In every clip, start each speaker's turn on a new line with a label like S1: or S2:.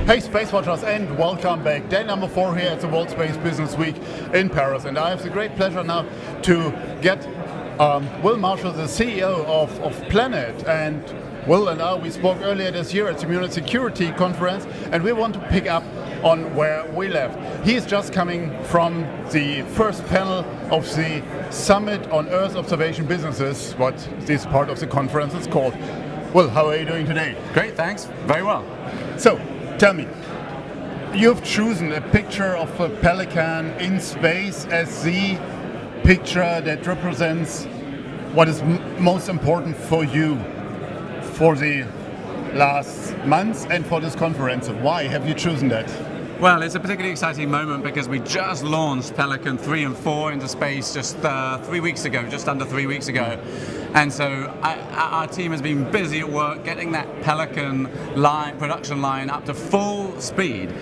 S1: Hey Space Watchers, and welcome back. Day number 4 here at the World Space Business Week in Paris. And I have the great pleasure now to get Will Marshall, the CEO of Planet. And Will and I, we spoke earlier this year at the Munich Security Conference, and we want to pick up on where we left. He's just coming from the first panel of the Summit on Earth Observation Businesses, what this part of the conference is called. Will, how are you doing today?
S2: Great, thanks. Very well.
S1: So, tell me, you've chosen a picture of a Pelican in space as the picture that represents what is most important for you for the last months and for this conference. Why have you chosen that?
S2: Well, it's a particularly exciting moment because we just launched Pelican-3 and 4 into space just 3 weeks ago, just under 3 weeks ago. And so our team has been busy at work getting that Pelican production line up to full speed.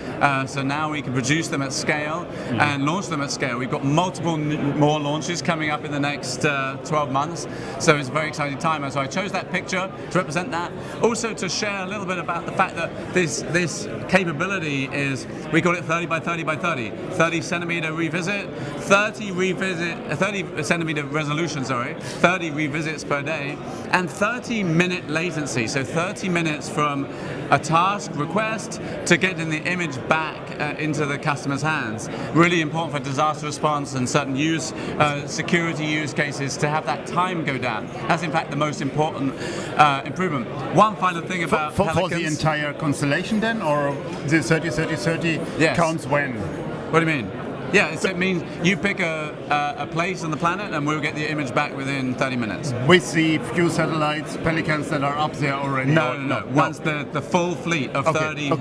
S2: So now we can produce them at scale and launch them at scale. We've got multiple more launches coming up in the next 12 months. So it's a very exciting time. And so I chose that picture to represent that. Also to share a little bit about the fact that this capability is, we call it 30 by 30 by 30. 30 centimeter revisit, 30 centimeter resolution, 30 revisits per day, and 30-minute latency, so 30 minutes from a task request to getting the image back into the customer's hands. Really important for disaster response and certain security use cases to have that time go down. That's in fact the most important improvement. One final thing about Pelicans.
S1: For the entire constellation then, or the 30-30-30
S2: yes.
S1: counts when?
S2: What do you mean? Yeah, it means you pick a place on the planet and we'll get the image back within 30 minutes.
S1: With the few satellites, Pelicans that are up there already?
S2: No. Once the full fleet of 30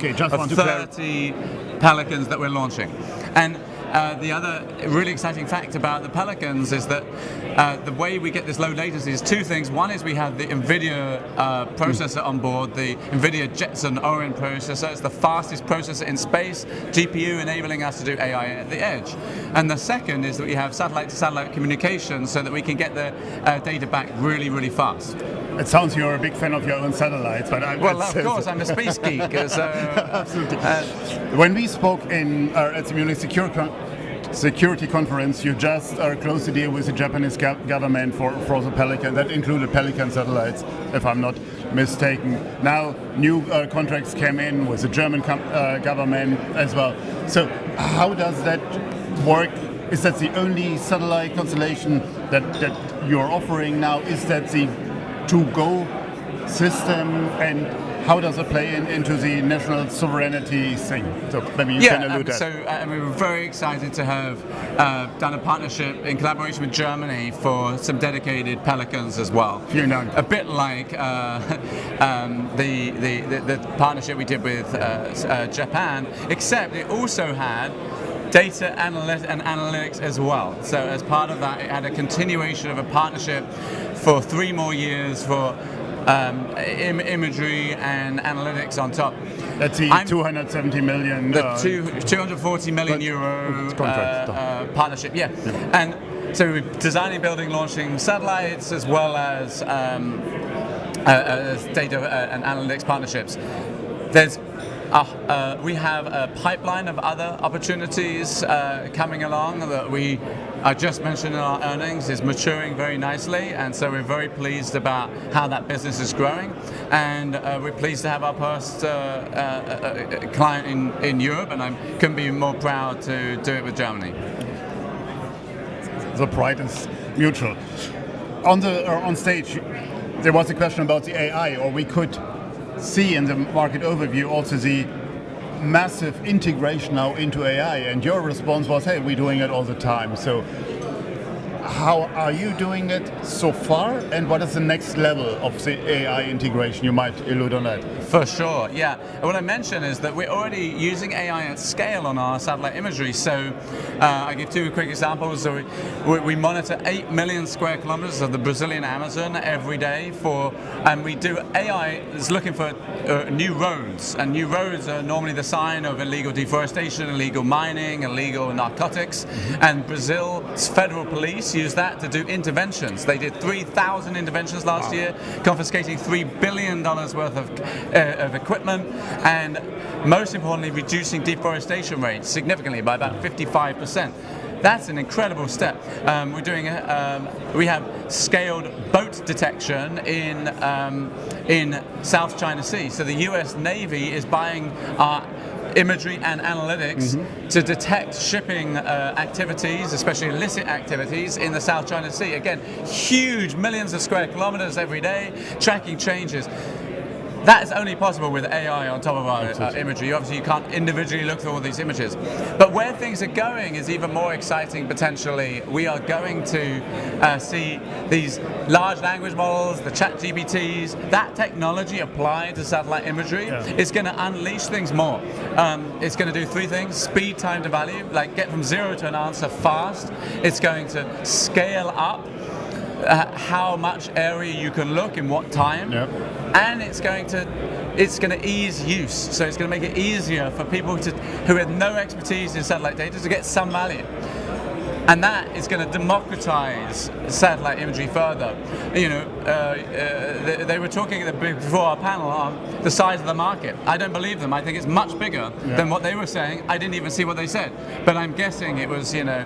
S2: Pelicans that we're launching. And the other really exciting fact about the Pelicans is that the way we get this low latency is two things. One is we have the NVIDIA processor on board, the NVIDIA Jetson Orin processor. It's the fastest processor in space, GPU enabling us to do AI at the edge. And the second is that we have satellite-to-satellite communication so that we can get the data back really, really fast.
S1: It sounds you're a big fan of your own satellites, but
S2: well, of course, I'm a space geek. So,
S1: absolutely. When we spoke at the Munich Security Conference, you just closed a deal with the Japanese government for the Pelican. That included Pelican satellites, if I'm not mistaken. Now, new contracts came in with the German government as well. So, how does that work? Is that the only satellite constellation that you're offering now? Is that the to-go system, and how does it play into the national sovereignty thing? So maybe you can allude that.
S2: So we were very excited to have done a partnership in collaboration with Germany for some dedicated Pelicans as well.
S1: Vielen Dank.
S2: A bit like the partnership we did with Japan, except it also had data analytics as well. So as part of that, it had a continuation of a partnership for 3 more years for imagery and analytics on top.
S1: That's the 270 million.
S2: The 240 million euro partnership, yeah. And so we're designing, building, launching satellites as well as data and analytics partnerships. We have a pipeline of other opportunities coming along that I just mentioned in our earnings is maturing very nicely, and so we're very pleased about how that business is growing, and we're pleased to have our first client in Europe, and I couldn't be more proud to do it with Germany.
S1: The pride is mutual. On stage, there was a question about the AI, or we could see in the market overview also the massive integration now into AI, and your response was, hey, we're doing it all the time. So how are you doing it so far, and what is the next level of the AI integration? You might allude on that.
S2: For sure, yeah. What I mentioned is that we're already using AI at scale on our satellite imagery. So I give 2 quick examples. So we monitor 8 million square kilometers of the Brazilian Amazon every day and we do AI is looking for new roads, and new roads are normally the sign of illegal deforestation, illegal mining, illegal narcotics. And Brazil's federal police use that to do interventions. They did 3,000 interventions last year, confiscating $3 billion worth of equipment, and most importantly, reducing deforestation rates significantly by about 55%. That's an incredible step. We have scaled boat detection in South China Sea. So the U.S. Navy is buying our imagery and analytics to detect shipping activities, especially illicit activities in the South China Sea. Again, huge, millions of square kilometers every day, tracking changes. That is only possible with AI on top of our imagery. Obviously, you can't individually look through all these images. But where things are going is even more exciting potentially. We are going to see these large language models, the ChatGPTs, that technology applied to satellite imagery is going to unleash things more. It's going to do three things: speed, time to value, like get from zero to an answer fast. It's going to scale up how much area you can look in what time, and it's going to ease use. So it's going to make it easier for people who have no expertise in satellite data to get some value. And that is going to democratize satellite imagery further. You know, they were talking before our panel on the size of the market. I don't believe them. I think it's much bigger than what they were saying. I didn't even see what they said, but I'm guessing it was, you know,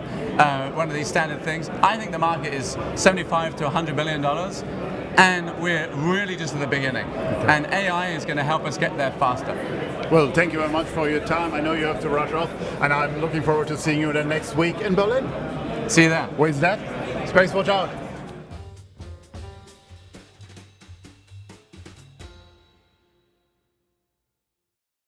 S2: one of these standard things. I think the market is $75 to $100 billion, and we're really just at the beginning. And AI is going to help us get there faster.
S1: Well, thank you very much for your time. I know you have to rush off, and I'm looking forward to seeing you the next week in Berlin.
S2: See you there.
S1: Where's that? SpaceWatch out.